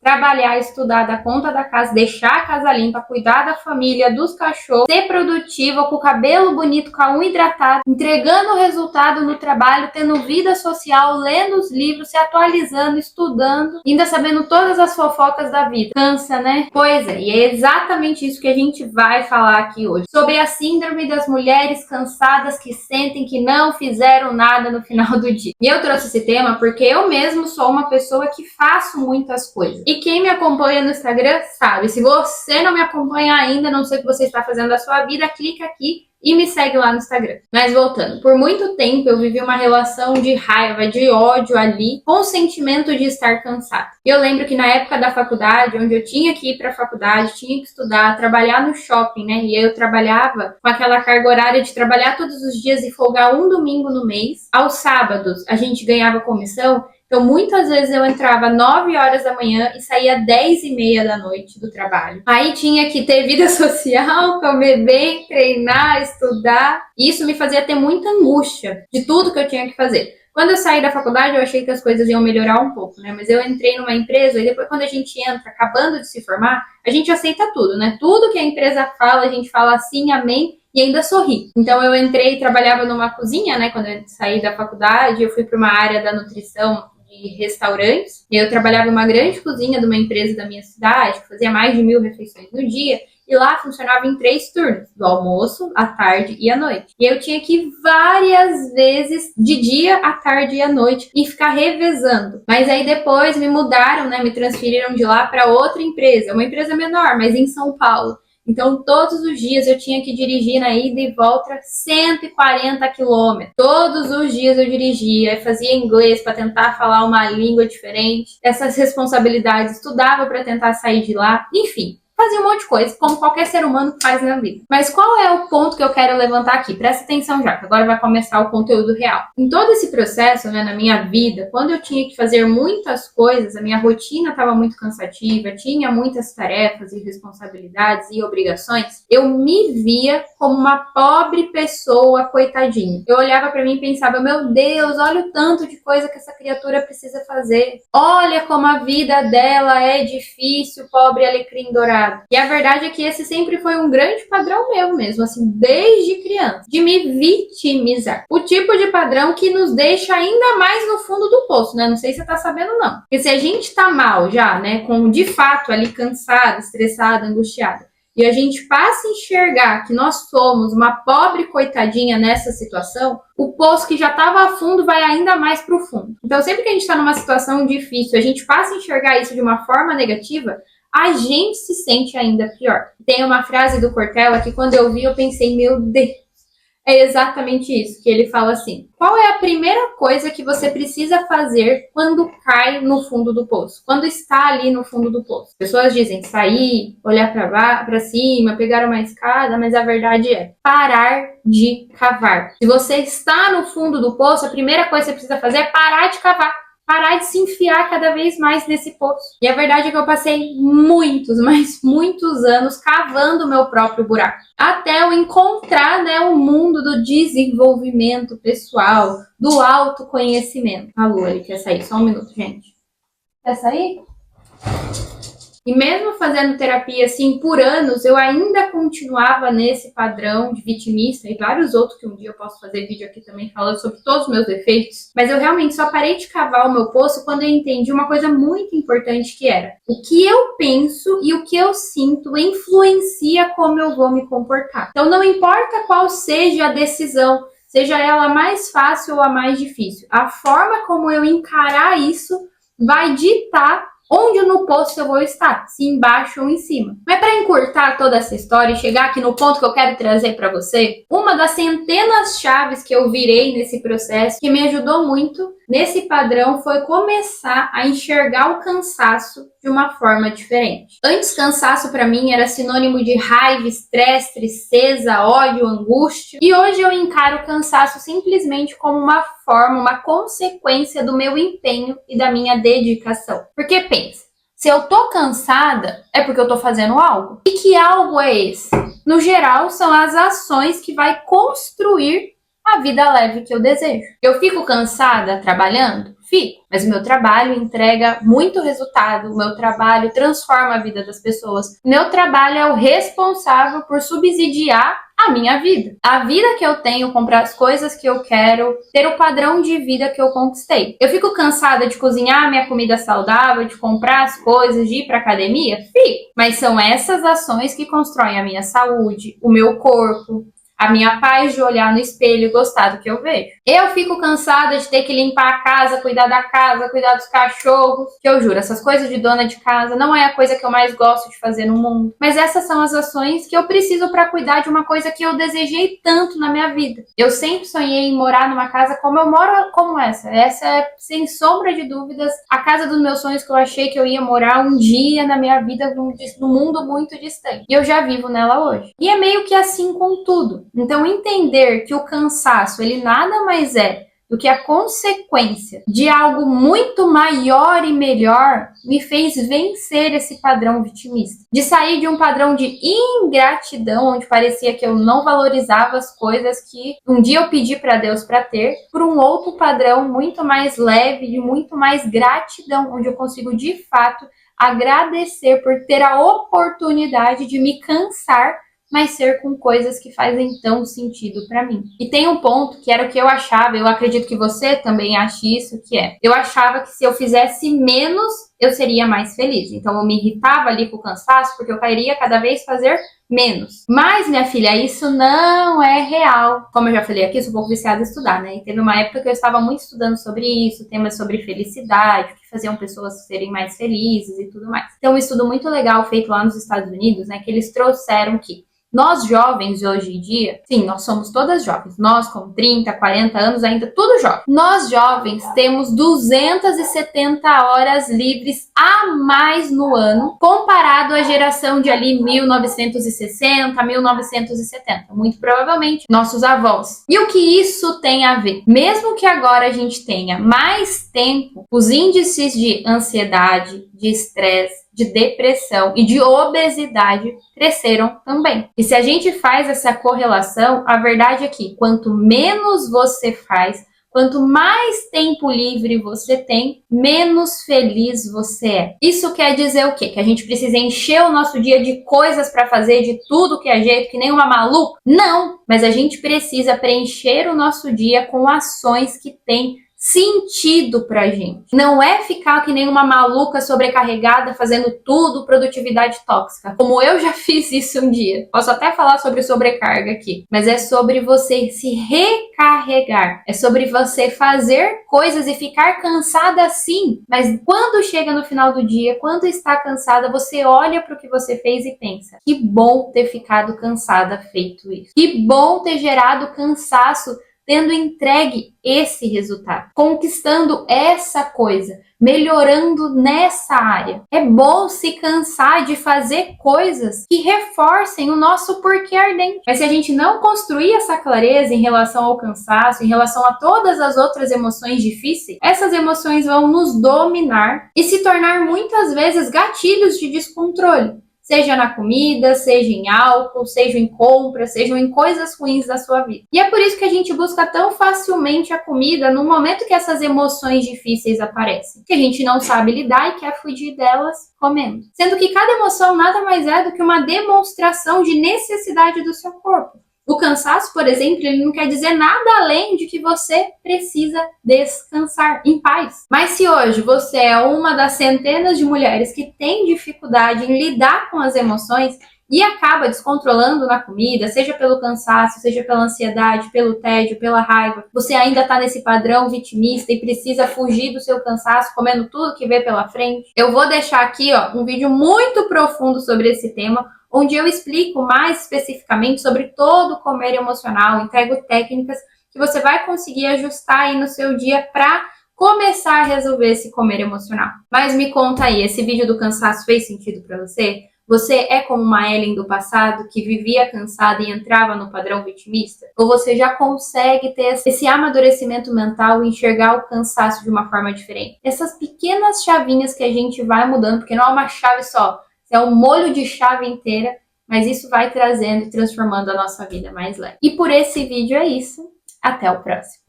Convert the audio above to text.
trabalhar, estudar, dar conta da casa, deixar a casa limpa, cuidar da família, dos cachorros, ser produtiva, com o cabelo bonito, com a unha hidratada, entregando o resultado no trabalho, tendo vida social, lendo os livros, se atualizando, estudando, ainda sabendo todas as fofocas da vida. Cansa, né? Pois é, e é exatamente isso que a gente vai falar aqui hoje. Sobre a síndrome das mulheres cansadas que sentem que não fizeram nada no final do dia. E eu trouxe esse tema porque eu mesmo sou uma pessoa que faço muitas coisas. E quem me acompanha no Instagram sabe. Se você não me acompanha ainda, não sei o que você está fazendo da sua vida, clica aqui e me segue lá no Instagram. Mas voltando, por muito tempo eu vivi uma relação de raiva, de ódio ali, com o sentimento de estar cansada. E eu lembro que na época da faculdade, onde eu tinha que ir para a faculdade, tinha que estudar, trabalhar no shopping, né? E eu trabalhava com aquela carga horária de trabalhar todos os dias e folgar um domingo no mês. Aos sábados a gente ganhava comissão. Então, muitas vezes eu entrava 9 horas da manhã e saía 10h30 da noite do trabalho. Aí tinha que ter vida social, comer bem, treinar, estudar. E isso me fazia ter muita angústia de tudo que eu tinha que fazer. Quando eu saí da faculdade, eu achei que as coisas iam melhorar um pouco, né? Mas eu entrei numa empresa e depois, quando a gente entra, acabando de se formar, a gente aceita tudo, né? Tudo que a empresa fala, a gente fala assim, amém, e ainda sorri. Então eu entrei e trabalhava numa cozinha, né? Quando eu saí da faculdade, eu fui para uma área da nutrição de restaurantes. Eu trabalhava em uma grande cozinha de uma empresa da minha cidade, que fazia mais de 1000 refeições no dia, e lá funcionava em 3 turnos, do almoço, à tarde e à noite. E eu tinha que ir várias vezes de dia, à tarde e à noite e ficar revezando. Mas aí depois me mudaram, né? Me transferiram de lá para outra empresa, uma empresa menor, mas em São Paulo. Então, todos os dias eu tinha que dirigir na ida e volta 140 quilômetros. Todos os dias eu dirigia, fazia inglês para tentar falar uma língua diferente. Essas responsabilidades, estudava para tentar sair de lá. Enfim, fazia um monte de coisa, como qualquer ser humano faz na vida. Mas qual é o ponto que eu quero levantar aqui? Presta atenção já, que agora vai começar o conteúdo real. Em todo esse processo, né, na minha vida, quando eu tinha que fazer muitas coisas, a minha rotina estava muito cansativa, tinha muitas tarefas e responsabilidades e obrigações, eu me via como uma pobre pessoa, coitadinha. Eu olhava para mim e pensava, meu Deus, olha o tanto de coisa que essa criatura precisa fazer. Olha como a vida dela é difícil, pobre alecrim dourado. E a verdade é que esse sempre foi um grande padrão meu mesmo, assim, desde criança, de me vitimizar. O tipo de padrão que nos deixa ainda mais no fundo do poço, né? Não sei se você tá sabendo, não. Porque se a gente tá mal já, né, com de fato ali cansada, estressada, angustiada, e a gente passa a enxergar que nós somos uma pobre coitadinha nessa situação, o poço que já estava a fundo vai ainda mais para o fundo. Então, sempre que a gente está numa situação difícil, a gente passa a enxergar isso de uma forma negativa, a gente se sente ainda pior. Tem uma frase do Cortella que quando eu vi eu pensei, meu Deus, é exatamente isso, que ele fala assim, qual é a primeira coisa que você precisa fazer quando cai no fundo do poço? Quando está ali no fundo do poço? As pessoas dizem sair, olhar para cima, pegar uma escada, mas a verdade é parar de cavar. Se você está no fundo do poço, a primeira coisa que você precisa fazer é parar de cavar. Parar de se enfiar cada vez mais nesse poço. E a verdade é que eu passei muitos, mas muitos anos cavando o meu próprio buraco. Até eu encontrar, né, o mundo do desenvolvimento pessoal, do autoconhecimento. A Lu, ele quer sair. Só um minuto, gente. Quer sair? E mesmo fazendo terapia assim por anos, eu ainda continuava nesse padrão de vitimista e vários outros que um dia eu posso fazer vídeo aqui também falando sobre todos os meus defeitos. Mas eu realmente só parei de cavar o meu poço quando eu entendi uma coisa muito importante que era o que eu penso e o que eu sinto influencia como eu vou me comportar. Então não importa qual seja a decisão, seja ela a mais fácil ou a mais difícil, a forma como eu encarar isso vai ditar onde no poço eu vou estar, se embaixo ou em cima. Mas para encurtar toda essa história e chegar aqui no ponto que eu quero trazer para você, uma das centenas chaves que eu virei nesse processo, que me ajudou muito nesse padrão, foi começar a enxergar o cansaço de uma forma diferente. Antes, cansaço para mim era sinônimo de raiva, estresse, tristeza, ódio, angústia. E hoje eu encaro o cansaço simplesmente como uma forma, uma consequência do meu empenho e da minha dedicação. Porque pensa, se eu tô cansada, é porque eu tô fazendo algo. E que algo é esse? No geral, são as ações que vai construir a vida leve que eu desejo. Eu fico cansada trabalhando? Fico. Mas o meu trabalho entrega muito resultado, o meu trabalho transforma a vida das pessoas. Meu trabalho é o responsável por subsidiar a minha vida. A vida que eu tenho, comprar as coisas que eu quero, ter o padrão de vida que eu conquistei. Eu fico cansada de cozinhar minha comida saudável, de comprar as coisas, de ir pra academia? Fico. Mas são essas ações que constroem a minha saúde, o meu corpo, a minha paz de olhar no espelho e gostar do que eu vejo. Eu fico cansada de ter que limpar a casa, cuidar da casa, cuidar dos cachorros. Que eu juro, essas coisas de dona de casa não é a coisa que eu mais gosto de fazer no mundo. Mas essas são as ações que eu preciso para cuidar de uma coisa que eu desejei tanto na minha vida. Eu sempre sonhei em morar numa casa como eu moro, como essa. Essa é, sem sombra de dúvidas, a casa dos meus sonhos que eu achei que eu ia morar um dia na minha vida num mundo muito distante. E eu já vivo nela hoje. E é meio que assim com tudo. Então, entender que o cansaço, ele nada mais é do que a consequência de algo muito maior e melhor, me fez vencer esse padrão vitimista. De sair de um padrão de ingratidão, onde parecia que eu não valorizava as coisas que um dia eu pedi para Deus para ter, por um outro padrão muito mais leve, de muito mais gratidão, onde eu consigo de fato agradecer por ter a oportunidade de me cansar, mas ser com coisas que fazem tão sentido para mim. E tem um ponto que era o que eu achava, eu acredito que você também ache isso, que é, eu achava que se eu fizesse menos, eu seria mais feliz. Então eu me irritava ali com o cansaço, porque eu queria cada vez fazer menos. Mas, minha filha, isso não é real. Como eu já falei aqui, eu sou um pouco viciada em estudar, né? E teve uma época que eu estava muito estudando sobre isso, temas sobre felicidade, que faziam pessoas serem mais felizes e tudo mais. Tem um estudo muito legal feito lá nos Estados Unidos, né? Que eles trouxeram que nós jovens de hoje em dia, sim, nós somos todas jovens, nós com 30, 40 anos ainda tudo jovem. Nós jovens temos 270 horas livres a mais no ano, comparado à geração de ali 1960, 1970, muito provavelmente nossos avós. E o que isso tem a ver? Mesmo que agora a gente tenha mais tempo, os índices de ansiedade, de estresse, de depressão e de obesidade cresceram também. E se a gente faz essa correlação, a verdade é que quanto menos você faz, quanto mais tempo livre você tem, menos feliz você é. Isso quer dizer o quê? Que a gente precisa encher o nosso dia de coisas para fazer, de tudo que é jeito, que nem uma maluca? Não! Mas a gente precisa preencher o nosso dia com ações que têm sentido pra gente. Não é ficar que nem uma maluca sobrecarregada fazendo tudo, produtividade tóxica. Como eu já fiz isso um dia. Posso até falar sobre sobrecarga aqui. Mas é sobre você se recarregar. É sobre você fazer coisas e ficar cansada sim. Mas quando chega no final do dia, quando está cansada, você olha para o que você fez e pensa: que bom ter ficado cansada feito isso. Que bom ter gerado cansaço tendo entregue esse resultado, conquistando essa coisa, melhorando nessa área. É bom se cansar de fazer coisas que reforcem o nosso porquê ardente. Mas se a gente não construir essa clareza em relação ao cansaço, em relação a todas as outras emoções difíceis, essas emoções vão nos dominar e se tornar muitas vezes gatilhos de descontrole. Seja na comida, seja em álcool, seja em compras, sejam em coisas ruins da sua vida. E é por isso que a gente busca tão facilmente a comida no momento que essas emoções difíceis aparecem. Que a gente não sabe lidar e quer fugir delas comendo. Sendo que cada emoção nada mais é do que uma demonstração de necessidade do seu corpo. O cansaço, por exemplo, ele não quer dizer nada além de que você precisa descansar em paz. Mas se hoje você é uma das centenas de mulheres que tem dificuldade em lidar com as emoções e acaba descontrolando na comida, seja pelo cansaço, seja pela ansiedade, pelo tédio, pela raiva, você ainda está nesse padrão vitimista e precisa fugir do seu cansaço comendo tudo que vê pela frente, eu vou deixar aqui um vídeo muito profundo sobre esse tema, onde eu explico mais especificamente sobre todo o comer emocional, entrego técnicas que você vai conseguir ajustar aí no seu dia para começar a resolver esse comer emocional. Mas me conta aí, esse vídeo do cansaço fez sentido para você? Você é como uma Ellen do passado que vivia cansada e entrava no padrão vitimista? Ou você já consegue ter esse amadurecimento mental e enxergar o cansaço de uma forma diferente? Essas pequenas chavinhas que a gente vai mudando, porque não é uma chave só, é um molho de chave inteira, mas isso vai trazendo e transformando a nossa vida mais leve. E por esse vídeo é isso. Até o próximo.